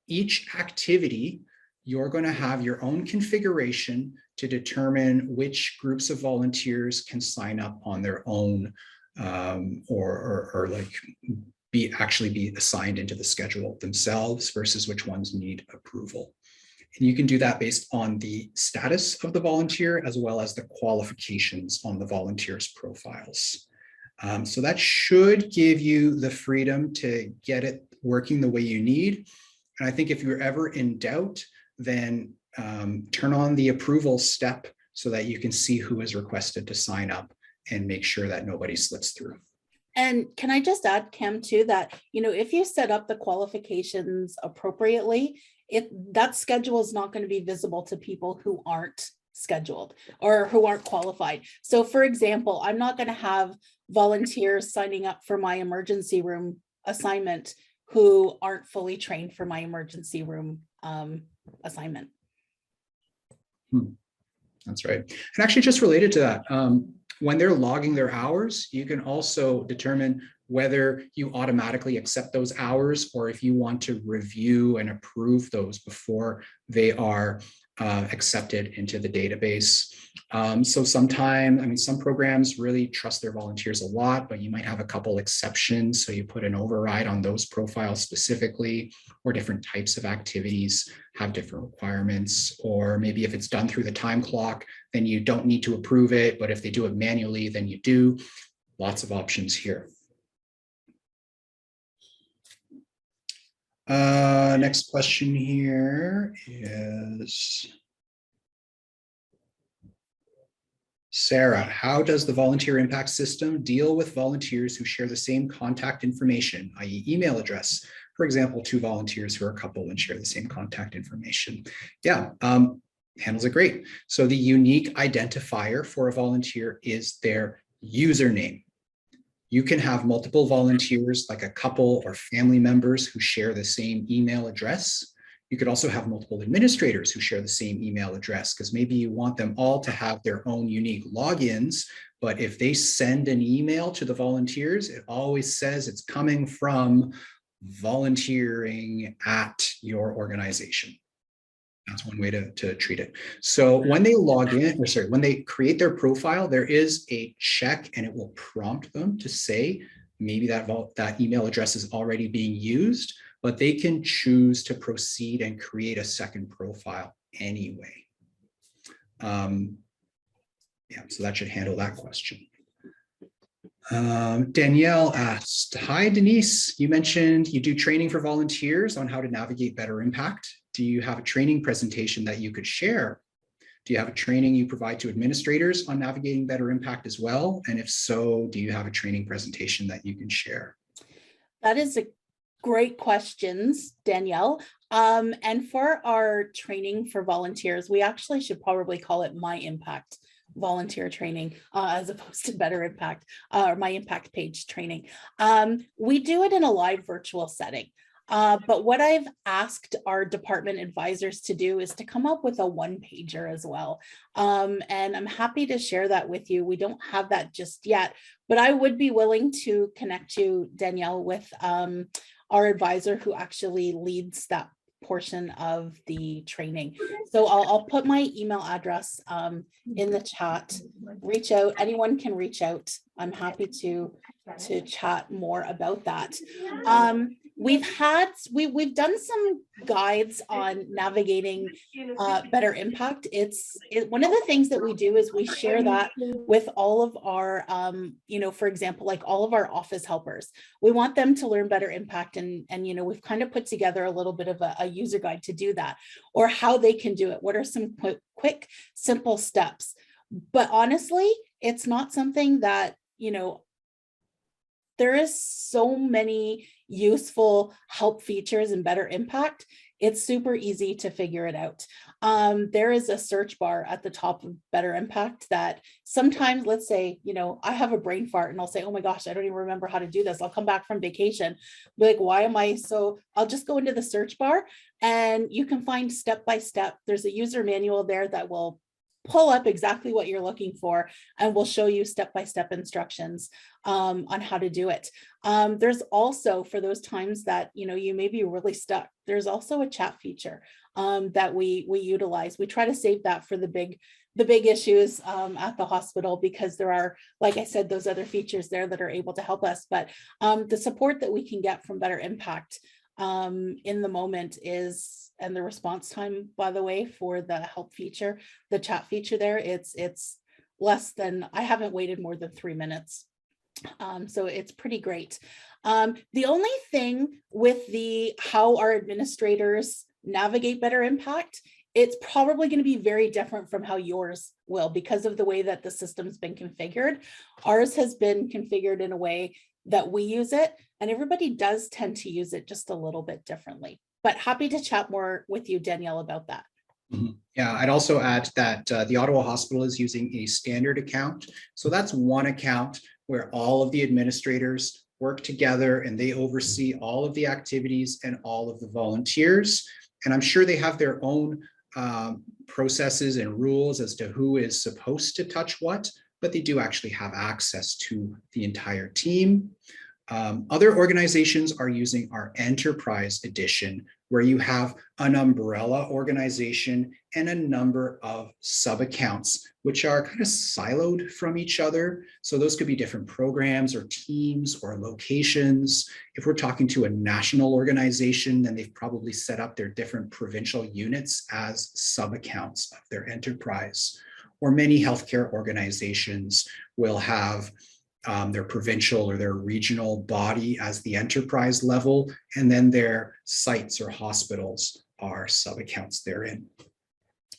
each activity, you're going to have your own configuration to determine which groups of volunteers can sign up on their own or like actually be assigned into the schedule themselves versus which ones need approval. And you can do that based on the status of the volunteer as well as the qualifications on the volunteers' profiles. So that should give you the freedom to get it working the way you need. And I think if you're ever in doubt, then turn on the approval step so that you can see who is requested to sign up and make sure that nobody slips through. And can I just add, Cam, too, that, if you set up the qualifications appropriately, that schedule is not going to be visible to people who aren't scheduled or who aren't qualified. So for example, I'm not going to have volunteers signing up for my emergency room assignment who aren't fully trained for my emergency room assignment. That's right. And actually just related to that, when they're logging their hours, you can also determine whether you automatically accept those hours or if you want to review and approve those before they are accepted into the database. So sometimes, some programs really trust their volunteers a lot, but you might have a couple exceptions. So you put an override on those profiles specifically, or different types of activities have different requirements. Or maybe if it's done through the time clock, then you don't need to approve it. But if they do it manually, then you do. Lots of options here. Next question here is Sarah, how does the volunteer impact system deal with volunteers who share the same contact information, i.e. email address? For example, two volunteers who are a couple and share the same contact information. Yeah, handles it great. So the unique identifier for a volunteer is their username. You can have multiple volunteers, like a couple or family members who share the same email address. You could also have multiple administrators who share the same email address, because maybe you want them all to have their own unique logins. But if they send an email to the volunteers, it always says it's coming from volunteering at your organization. That's one way to treat it. So when they log in, or sorry, when they create their profile, there is a check and it will prompt them to say, maybe that email address is already being used, but they can choose to proceed and create a second profile anyway. Yeah, so that should handle that question. Danielle asked, hi, Denise, you mentioned you do training for volunteers on how to navigate Better Impact. Do you have a training presentation that you could share? Do you have a training you provide to administrators on navigating Better Impact as well? And if so, do you have a training presentation that you can share? That is a great questions, Danielle. And for our training for volunteers, we actually should probably call it My Impact volunteer training as opposed to Better Impact or My Impact page training. We do it in a live virtual setting. But what I've asked our department advisors to do is to come up with a one-pager as well. And I'm happy to share that with you. We don't have that just yet, but I would be willing to connect you, Danielle, with our advisor who actually leads that portion of the training. So I'll put my email address in the chat. Reach out. Anyone can reach out. I'm happy to chat more about that. We've done some guides on navigating Better Impact. One of the things that we do is we share that with all of our, for example, like all of our office helpers. We want them to learn Better Impact, and we've kind of put together a little bit of a user guide to do that, or how they can do it. What are some quick, simple steps? But honestly, it's not something that, there is so many useful help features in Better Impact. It's super easy to figure it out. There is a search bar at the top of Better Impact that sometimes, let's say, I have a brain fart and I'll say, oh my gosh, I don't even remember how to do this. I'll come back from vacation. Be like, why am I so, I'll just go into the search bar and you can find step-by-step. There's a user manual there that will pull up exactly what you're looking for, and we'll show you step-by-step instructions on how to do it. There's also, for those times that you may be really stuck, there's also a chat feature that we utilize. We try to save that for the big issues at the hospital, because there are, like I said, those other features there that are able to help us. But the support that we can get from Better Impact in the moment is, and the response time, by the way, for the help feature, the chat feature there, it's less than, I haven't waited more than 3 minutes. So it's pretty great. The only thing with how our administrators navigate Better Impact, it's probably going to be very different from how yours will, because of the way that the system's been configured. Ours has been configured in a way that we use it, and everybody does tend to use it just a little bit differently. But happy to chat more with you, Danielle, about that. Yeah, I'd also add that the Ottawa Hospital is using a standard account. So that's one account where all of the administrators work together and they oversee all of the activities and all of the volunteers. And I'm sure they have their own processes and rules as to who is supposed to touch what, but they do actually have access to the entire team. Other organizations are using our enterprise edition, where you have an umbrella organization and a number of sub-accounts, which are kind of siloed from each other. So those could be different programs or teams or locations. If we're talking to a national organization, then they've probably set up their different provincial units as sub-accounts of their enterprise. Or many healthcare organizations will have their provincial or their regional body as the enterprise level, and then their sites or hospitals are sub-accounts therein.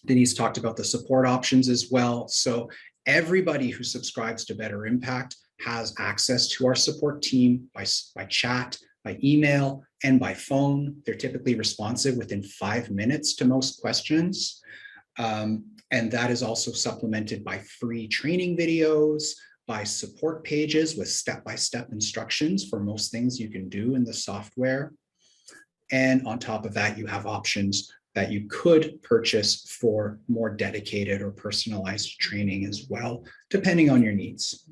Denise talked about the support options as well. So everybody who subscribes to Better Impact has access to our support team by chat, by email, and by phone. They're typically responsive within 5 minutes to most questions. And that is also supplemented by free training videos, by support pages with step-by-step instructions for most things you can do in the software. And on top of that, you have options that you could purchase for more dedicated or personalized training as well, depending on your needs.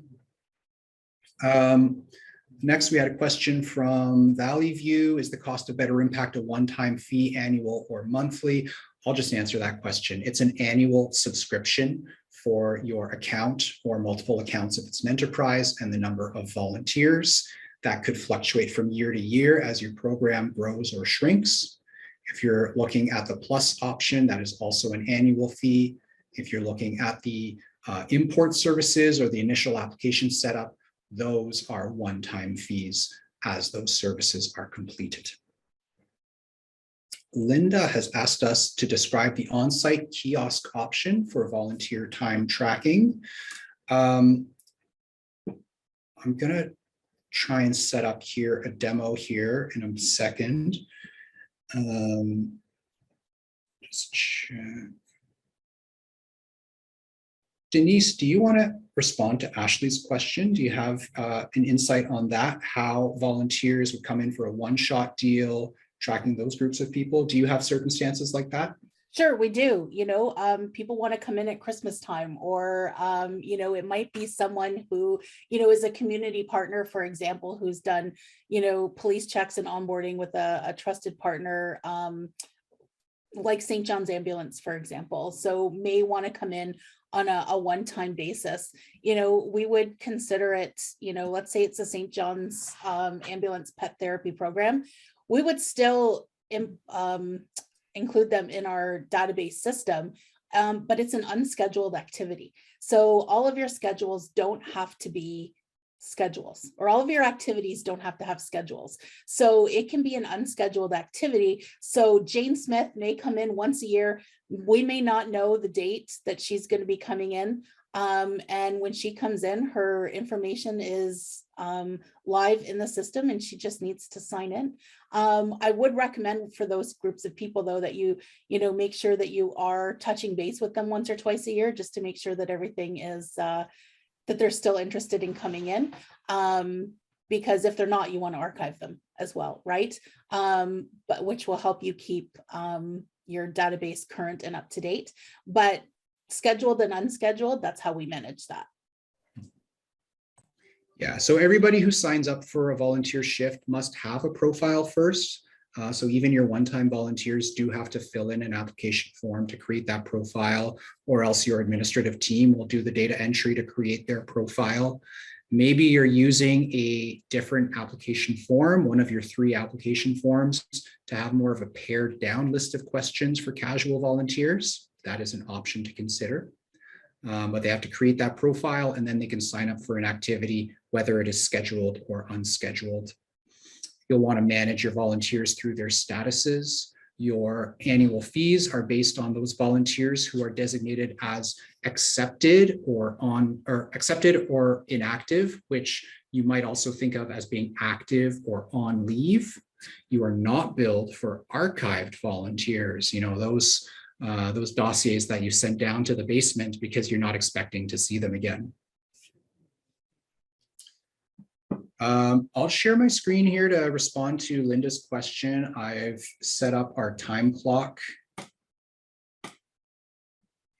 Next, we had a question from Valley View. Is the cost of Better Impact a one-time fee, annual or monthly? I'll just answer that question. It's an annual subscription for your account or multiple accounts if it's an enterprise, and the number of volunteers. That could fluctuate from year to year as your program grows or shrinks. If you're looking at the plus option, that is also an annual fee. If you're looking at the import services or the initial application setup, those are one-time fees as those services are completed. Linda has asked us to describe the on-site kiosk option for volunteer time tracking. I'm going to try and set up here a demo here in a second. Just check. Denise, do you want to respond to Ashley's question? Do you have an insight on that? How volunteers would come in for a one-shot deal, tracking those groups of people? Do you have circumstances like that? Sure, we do. People want to come in at Christmas time, or, it might be someone who, is a community partner, for example, who's done, police checks and onboarding with a trusted partner, like St. John's Ambulance, for example. So may want to come in on a one-time basis. We would consider it, let's say it's a St. John's Ambulance pet therapy program. We would still include them in our database system, but it's an unscheduled activity. So all of your schedules don't have to be schedules, or all of your activities don't have to have schedules. So it can be an unscheduled activity. So Jane Smith may come in once a year. We may not know the date that she's going to be coming in. And when she comes in, her information is live in the system, and she just needs to sign in. I would recommend for those groups of people, though, that you make sure that you are touching base with them once or twice a year, just to make sure that everything is that they're still interested in coming in. Because if they're not, you want to archive them as well, right? But which will help you keep your database current and up to date. But scheduled and unscheduled, that's how we manage that. Yeah, so everybody who signs up for a volunteer shift must have a profile first. So even your one-time volunteers do have to fill in an application form to create that profile, or else your administrative team will do the data entry to create their profile. Maybe you're using a different application form, one of your 3 application forms, to have more of a pared down list of questions for casual volunteers. That is an option to consider. But they have to create that profile, and then they can sign up for an activity, whether it is scheduled or unscheduled. You'll want to manage your volunteers through their statuses. Your annual fees are based on those volunteers who are designated as accepted or inactive, which you might also think of as being active or on leave. You are not billed for archived volunteers, those dossiers that you sent down to the basement because you're not expecting to see them again. I'll share my screen here to respond to Linda's question. I've set up our time clock.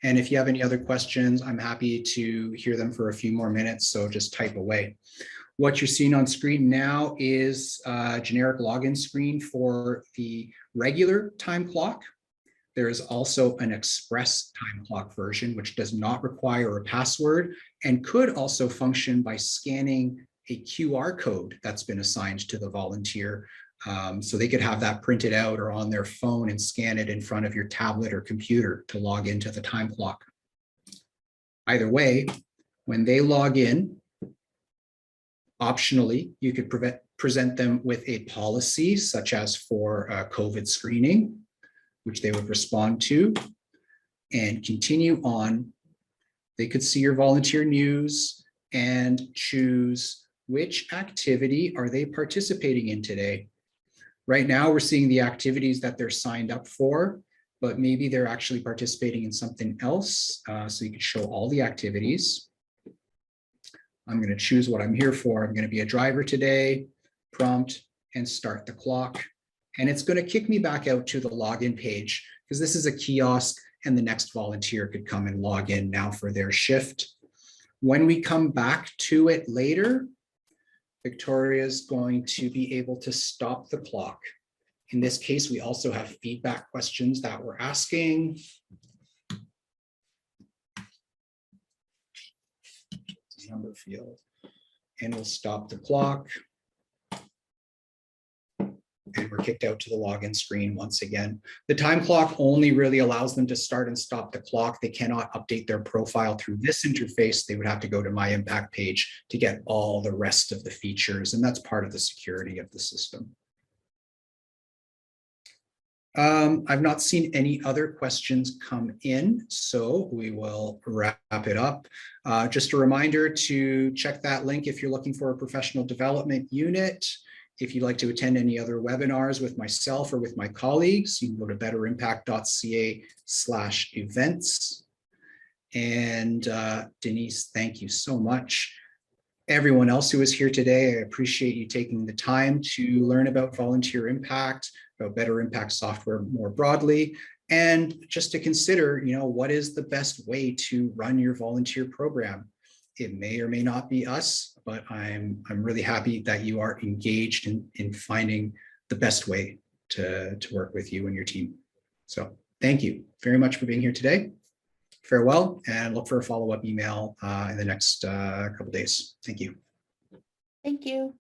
And if you have any other questions, I'm happy to hear them for a few more minutes, so just type away. What you're seeing on screen now is a generic login screen for the regular time clock. There is also an express time clock version, which does not require a password and could also function by scanning a QR code that's been assigned to the volunteer. So they could have that printed out or on their phone and scan it in front of your tablet or computer to log into the time clock. Either way, when they log in, optionally, you could present them with a policy such as for COVID screening, which they would respond to and continue on. They could see your volunteer news and choose which activity are they participating in today. Right now, we're seeing the activities that they're signed up for, but maybe they're actually participating in something else. So you could show all the activities. I'm going to choose what I'm here for. I'm going to be a driver today, prompt, and start the clock. And it's going to kick me back out to the login page because this is a kiosk and the next volunteer could come and log in now for their shift. When we come back to it later, Victoria is going to be able to stop the clock. In this case, we also have feedback questions that we're asking. Number field, and we'll stop the clock. And we're kicked out to the login screen once again. The time clock only really allows them to start and stop the clock. They cannot update their profile through this interface. They would have to go to My Impact page to get all the rest of the features, and that's part of the security of the system. I've not seen any other questions come in, so we will wrap it up. Just a reminder to check that link if you're looking for a professional development unit. If you'd like to attend any other webinars with myself or with my colleagues, you can go to betterimpact.ca/events. And Denise, thank you so much. Everyone else who is here today, I appreciate you taking the time to learn about volunteer impact, about Better Impact software more broadly, and just to consider, what is the best way to run your volunteer program. It may or may not be us, but I'm really happy that you are engaged in finding the best way to work with you and your team. So thank you very much for being here today. Farewell, and look for a follow-up email in the next couple days. Thank you. Thank you.